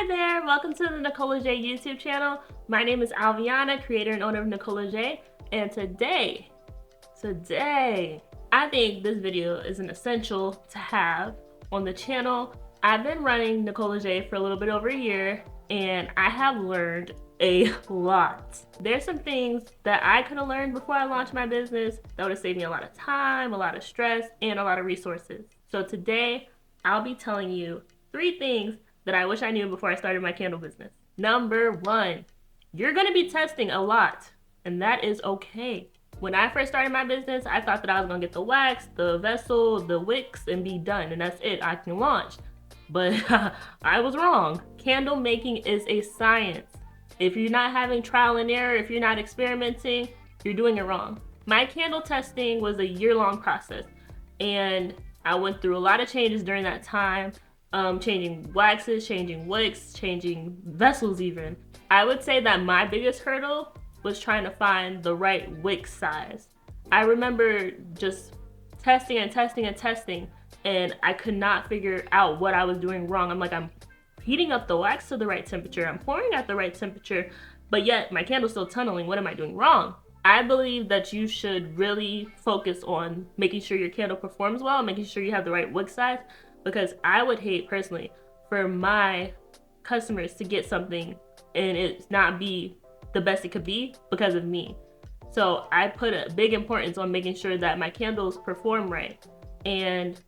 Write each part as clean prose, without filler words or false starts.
Hi there, welcome to the Nicola J YouTube channel. My name is Alviana, creator and owner of Nicola J, and today, I think this video is an essential to have on the channel. I've been running Nicola J for a little bit over a year, and I have learned a lot. There's some things that I could have learned before I launched my business that would have saved me a lot of time, a lot of stress, and a lot of resources. So today, I'll be telling you 3 things that I wish I knew before I started my candle business. Number 1, you're gonna be testing a lot, and that is okay. When I first started my business, I thought that I was gonna get the wax, the vessel, the wicks, and be done, and that's it, I can launch. But I was wrong. Candle making is a science. If you're not having trial and error, if you're not experimenting, you're doing it wrong. My candle testing was a year-long process, and I went through a lot of changes during that time. Changing waxes, changing wicks, changing vessels even. I would say that my biggest hurdle was trying to find the right wick size. I remember just testing and testing and testing, and I could not figure out what I was doing wrong. I'm like, I'm heating up the wax to the right temperature, I'm pouring at the right temperature, but yet my candle's still tunneling. What am I doing wrong? I believe that you should really focus on making sure your candle performs well, making sure you have the right wick size, because I would hate personally for my customers to get something and it not be the best it could be because of me. So I put a big importance on making sure that my candles perform right, and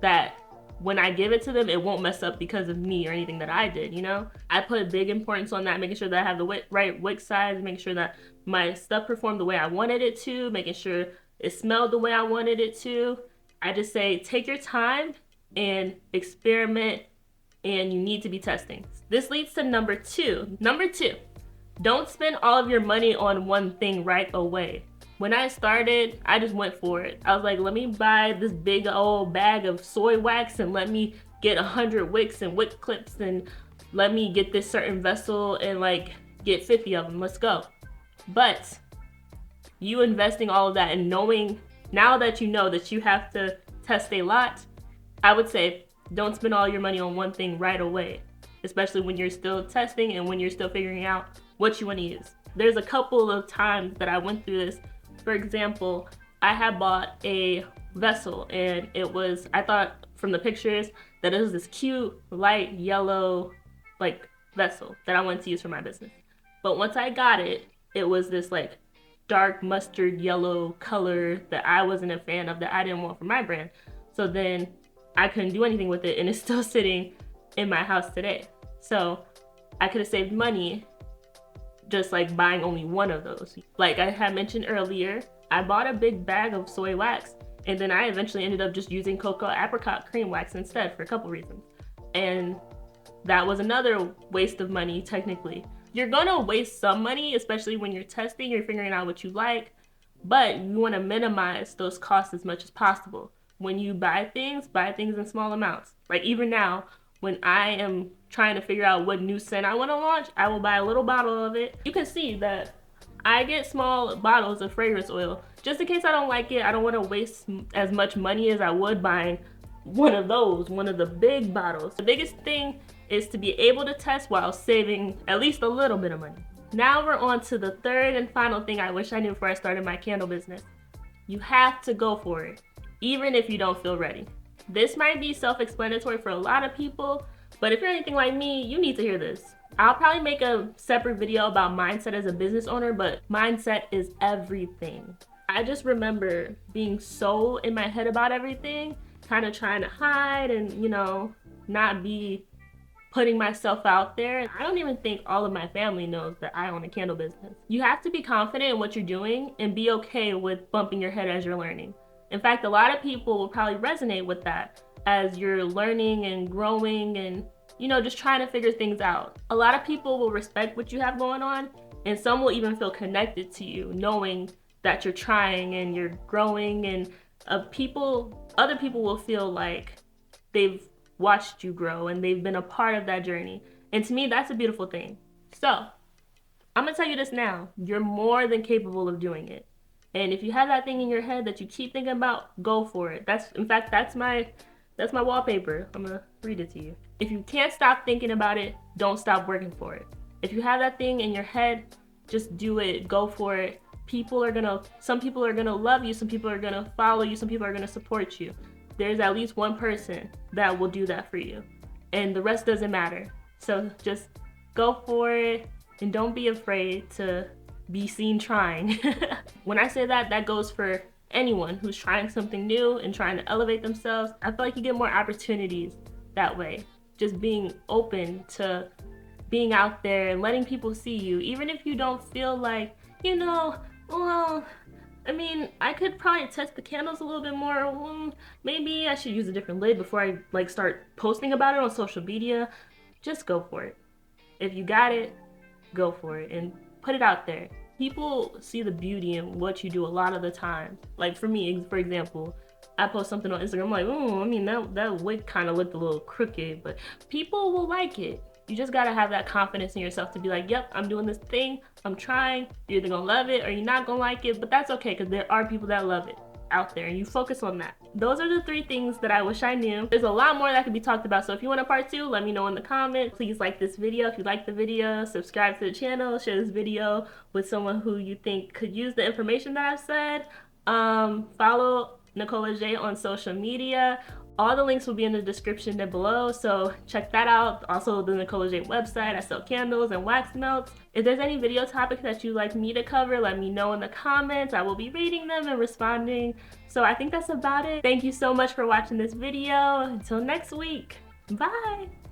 that when I give it to them, it won't mess up because of me or anything that I did, you know? I put a big importance on that, making sure that I have the right wick size, making sure that my stuff performed the way I wanted it to, making sure it smelled the way I wanted it to. I just say, take your time and experiment, and you need to be testing. This leads to number 2. Number 2, don't spend all of your money on one thing right away. When I started, I just went for it. I was like, let me buy this big old bag of soy wax and let me get 100 wicks and wick clips and let me get this certain vessel and like get 50 of them, let's go. But you investing all of that and knowing, now that you know that you have to test a lot, I would say don't spend all your money on one thing right away, especially when you're still testing and when you're still figuring out what you want to use. There's a couple of times that I went through this. For example, I had bought a vessel, and it was, I thought from the pictures that it was this cute light yellow like vessel that I wanted to use for my business. But once I got it, it was this like dark mustard yellow color that I wasn't a fan of, that I didn't want for my brand. So then I couldn't do anything with it, and it's still sitting in my house today. So I could have saved money just like buying only one of those. Like I had mentioned earlier, I bought a big bag of soy wax, and then I eventually ended up just using cocoa apricot cream wax instead for a couple reasons. And that was another waste of money technically. You're gonna waste some money, especially when you're testing, you're figuring out what you like, but you wanna minimize those costs as much as possible. When you buy things in small amounts. Like even now, when I am trying to figure out what new scent I want to launch, I will buy a little bottle of it. You can see that I get small bottles of fragrance oil just in case I don't like it. I don't want to waste as much money as I would buying one of those, one of the big bottles. The biggest thing is to be able to test while saving at least a little bit of money. Now we're on to the 3rd and final thing I wish I knew before I started my candle business. You have to go for it, even if you don't feel ready. This might be self-explanatory for a lot of people, but if you're anything like me, you need to hear this. I'll probably make a separate video about mindset as a business owner, but mindset is everything. I just remember being so in my head about everything, kind of trying to hide and, you know, not be putting myself out there. I don't even think all of my family knows that I own a candle business. You have to be confident in what you're doing and be okay with bumping your head as you're learning. In fact, a lot of people will probably resonate with that as you're learning and growing and, you know, just trying to figure things out. A lot of people will respect what you have going on, and some will even feel connected to you, knowing that you're trying and you're growing, and other people will feel like they've watched you grow and they've been a part of that journey. And to me, that's a beautiful thing. So I'm gonna tell you this now, you're more than capable of doing it. And if you have that thing in your head that you keep thinking about, go for it. That's my wallpaper. I'm gonna read it to you. If you can't stop thinking about it, don't stop working for it. If you have that thing in your head, just do it, go for it. Some people are gonna love you, some people are gonna follow you, some people are gonna support you. There's at least one person that will do that for you, and the rest doesn't matter. So just go for it, and don't be afraid to be seen trying. When I say that, that goes for anyone who's trying something new and trying to elevate themselves. I feel like you get more opportunities that way. Just being open to being out there and letting people see you, even if you don't feel like, well, I mean, I could probably test the candles a little bit more. Maybe I should use a different lid before I start posting about it on social media. Just go for it. If you got it, go for it and put it out there. People see the beauty in what you do a lot of the time. Like for me, for example, I post something on Instagram, I'm like, I mean, that wig kind of looked a little crooked, but people will like it. You just gotta have that confidence in yourself to be like, yep, I'm doing this thing, I'm trying. You're either gonna love it or you're not gonna like it, but that's okay, because there are people that love it out there, and you focus on that. Those are the 3 things that I wish I knew. There's a lot more that could be talked about, so if you want a part 2, let me know in the comments. Please like this video if you like the video, subscribe to the channel, share this video with someone who you think could use the information that I've said. Follow Nicola J on social media. All the links will be in the description down below, so check that out. Also, the Nicola J website. I sell candles and wax melts. If there's any video topics that you'd like me to cover, let me know in the comments. I will be reading them and responding. So I think that's about it. Thank you so much for watching this video. Until next week, bye!